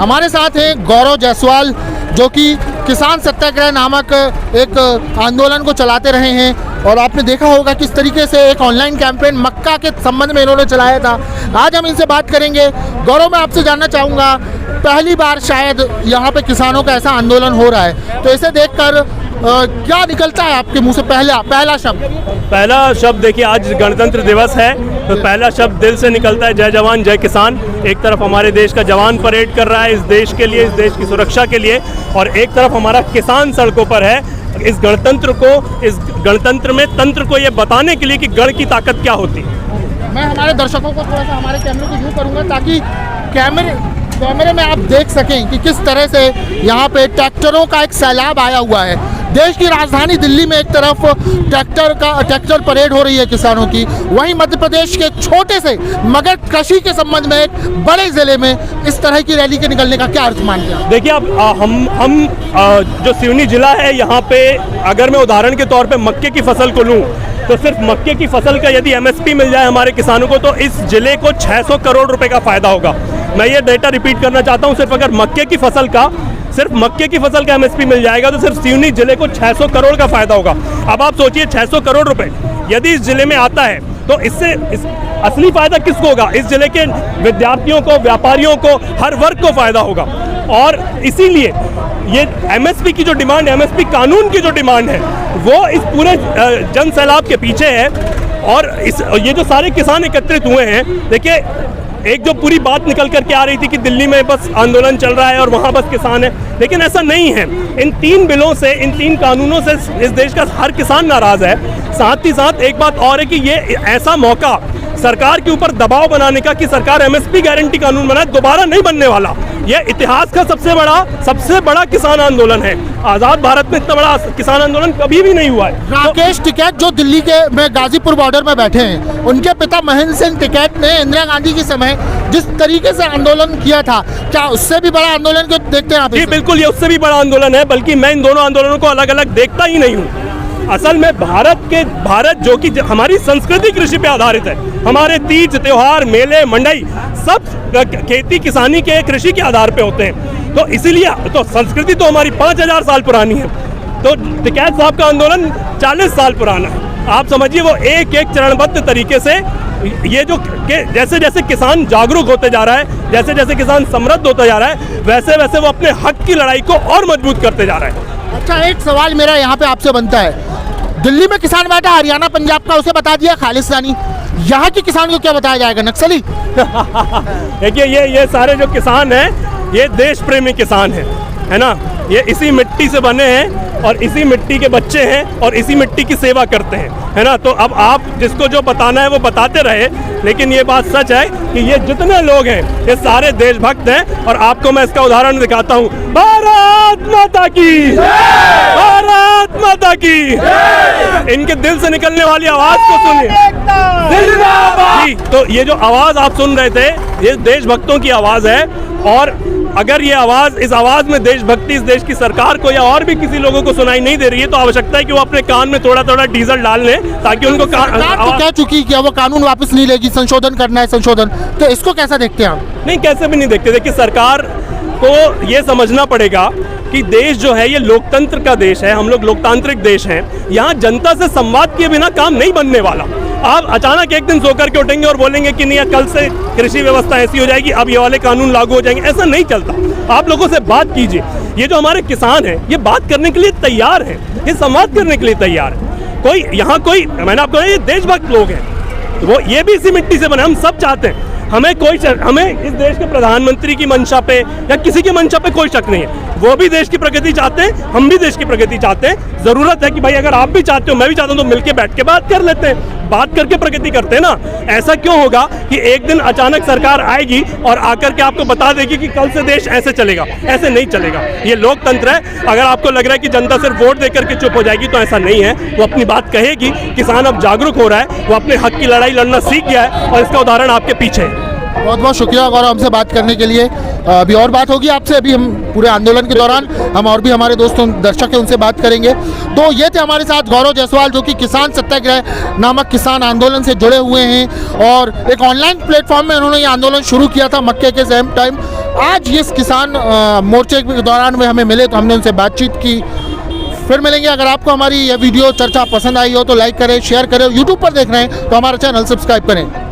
हमारे साथ हैं गौरव जायसवाल, जो कि किसान सत्याग्रह नामक एक आंदोलन को चलाते रहे हैं और आपने देखा होगा किस तरीके से एक ऑनलाइन कैंपेन मक्का के संबंध में इन्होंने चलाया था। आज हम इनसे बात करेंगे। गौरव, मैं आपसे जानना चाहूँगा, पहली बार शायद यहाँ पे किसानों का ऐसा आंदोलन हो रहा है, तो इसे देखकर क्या निकलता है आपके मुंह से पहला शब्द? पहला शब्द देखिए, आज गणतंत्र दिवस है तो पहला शब्द दिल से निकलता है, जय जवान जय किसान। एक तरफ हमारे देश का जवान परेड कर रहा है इस देश के लिए, इस देश की सुरक्षा के लिए, और एक तरफ हमारा किसान सड़कों पर है इस गणतंत्र में तंत्र को ये बताने के लिए कि गण की ताकत क्या होती है। मैं हमारे दर्शकों को थोड़ा सा हमारे कैमरे को यूँ करूँगा ताकि कैमरे में आप देख सकें कि किस तरह से यहाँ पे ट्रैक्टरों का एक सैलाब आया हुआ है। देश की राजधानी दिल्ली में एक तरफ ट्रैक्टर परेड हो रही है किसानों की, वहीं मध्य प्रदेश के छोटे से मगर कृषि के संबंध में एक बड़े जिले में इस तरह की रैली के निकलने का क्या अर्थ मानते हैं? देखिए, अब हम जो सिवनी जिला है, यहाँ पे अगर मैं उदाहरण के तौर पे मक्के की फसल को लूँ तो सिर्फ मक्के की फसल का यदि MSP मिल जाए हमारे किसानों को तो इस जिले को 600 करोड़ रुपए का फायदा होगा। मैं ये डेटा रिपीट करना चाहता हूँ, सिर्फ अगर मक्के की फसल का MSP मिल जाएगा तो सिर्फ सिवनी जिले को 600 करोड़ का फायदा होगा। अब आप सोचिए, 600 करोड़ रुपए यदि इस जिले में आता है तो इससे असली फायदा किसको होगा? इस जिले के विद्यार्थियों को, व्यापारियों को, हर वर्ग को फायदा होगा। और इसीलिए ये MSP की जो डिमांड, MSP कानून की जो डिमांड है, वो इस पूरे जन सैलाब के पीछे है। और ये जो सारे किसान एकत्रित हुए हैं, देखिए, एक जो पूरी बात निकल करके आ रही थी कि दिल्ली में बस आंदोलन चल रहा है और वहाँ बस किसान है, लेकिन ऐसा नहीं है। इन 3 बिलों से, इन 3 कानूनों से इस देश का हर किसान नाराज है। साथ ही साथ एक बात और है कि ये ऐसा मौका सरकार के ऊपर दबाव बनाने का कि सरकार MSP गारंटी कानून बनाए, दोबारा नहीं बनने वाला। यह इतिहास का सबसे बड़ा किसान आंदोलन है। आजाद भारत में इतना बड़ा किसान आंदोलन कभी भी नहीं हुआ है। राकेश टिकैत जो दिल्ली के में गाजीपुर बॉर्डर में बैठे हैं, उनके पिता महेंद्र सिंह टिकैत ने इंदिरा गांधी के समय जिस तरीके से आंदोलन किया था, क्या उससे भी बड़ा आंदोलन को देखते हैं आप? जी बिल्कुल, ये उससे भी बड़ा आंदोलन है, बल्कि मैं इन दोनों आंदोलनों को अलग अलग देखता ही नहीं हूँ। असल में भारत जो कि हमारी संस्कृति कृषि पे आधारित है, हमारे तीज त्योहार, मेले, मंडई सब खेती किसानी के कृषि के आधार पे होते हैं। तो इसीलिए तो संस्कृति तो हमारी 5000 साल पुरानी है। तो टिकैत साहब का आंदोलन 40 साल पुराना है। आप समझिए, वो एक एक चरणबद्ध तरीके से ये जो जैसे जैसे किसान जागरूक होते जा रहा है, जैसे जैसे किसान समृद्ध होता जा रहा है, वैसे वैसे वो अपने हक की लड़ाई को और मजबूत करते जा रहा है। अच्छा, एक सवाल मेरा यहाँ पे आपसे बनता है, दिल्ली में किसान बैठा, हरियाणा पंजाब का उसे बता दिया खालिस्तानी, यहाँ के किसान को क्या बताया जाएगा? नक्सली? देखिए, ये सारे जो किसान हैं, ये देश प्रेमी किसान है ना। ये इसी मिट्टी से बने हैं और इसी मिट्टी के बच्चे हैं और इसी मिट्टी की सेवा करते हैं, है ना। तो अब आप जिसको जो बताना है वो बताते रहे, लेकिन ये बात सच है कि ये जितने लोग हैं ये सारे देशभक्त हैं। और आपको मैं इसका उदाहरण दिखाता हूँ। भारत माता की, भारत माता की। इनके दिल से निकलने वाली आवाज को सुनिए, जी। तो ये जो आवाज आप सुन रहे थे, ये देशभक्तों की आवाज है। और अगर ये आवाज, इस आवाज में देशभक्ति इस देश की सरकार को या और भी किसी लोगों को सुनाई नहीं दे रही है, तो आवश्यकता है कि वो अपने कान में थोड़ा थोड़ा डीजल डाल लें, ताकि उनको कह चुकी कि वो कानून वापस नहीं लेगी, संशोधन करना है संशोधन। तो इसको कैसा देखते हैं आप? नहीं, कैसे भी नहीं देखते। देखिए, सरकार को ये समझना पड़ेगा कि देश जो है ये लोकतंत्र का देश है, हम लोग लोकतांत्रिक देश हैं। यहाँ जनता से संवाद किए बिना काम नहीं बनने वाला। आप अचानक एक दिन सो करके उठेंगे और बोलेंगे कि नहीं, कल से कृषि व्यवस्था ऐसी हो जाएगी, अब ये वाले कानून लागू हो जाएंगे, ऐसा नहीं चलता। आप लोगों से बात कीजिए। ये जो हमारे किसान हैं, ये बात करने के लिए तैयार हैं, ये संवाद करने के लिए तैयार है। कोई यहाँ कोई, मैंने आपको ये देशभक्त लोग हैं, वो ये भी इसी मिट्टी से बने। हम सब चाहते हैं, हमें इस देश के प्रधानमंत्री की मंशा पे या किसी की मंशा पे कोई शक नहीं है। वो भी देश की प्रगति चाहते हैं, हम भी देश की प्रगति चाहते हैं। जरूरत है कि भाई, अगर आप भी चाहते हो, मैं भी चाहता हूं, तो मिलके बैठ के बात कर लेते हैं, बात करके प्रगति करते हैं ना। ऐसा क्यों होगा कि एक दिन अचानक सरकार आएगी और आकर के आपको बता देगी कि कल से देश ऐसे चलेगा? ऐसे नहीं चलेगा। ये लोकतंत्र है। अगर आपको लग रहा है कि जनता सिर्फ वोट देकर के चुप हो जाएगी, तो ऐसा नहीं है। वो अपनी बात कहेगी। किसान अब जागरूक हो रहा है, वो अपने हक की लड़ाई लड़ना सीख गया है और इसका उदाहरण आपके पीछे है। बहुत बहुत शुक्रिया गौरव हमसे बात करने के लिए। अभी और बात होगी आपसे, अभी हम पूरे आंदोलन के दौरान हम और भी हमारे दोस्तों दर्शक हैं उनसे बात करेंगे। तो ये थे हमारे साथ गौरव जायसवाल जो कि किसान सत्याग्रह नामक किसान आंदोलन से जुड़े हुए हैं और एक ऑनलाइन प्लेटफॉर्म में उन्होंने ये आंदोलन शुरू किया था मक्के के सेम टाइम। आज इस किसान मोर्चे के दौरान वे हमें मिले तो हमने उनसे बातचीत की। फिर मिलेंगे। अगर आपको हमारी यह वीडियो चर्चा पसंद आई हो तो लाइक करें, शेयर करें। यूट्यूब पर देख रहे हैं तो हमारा चैनल सब्सक्राइब करें।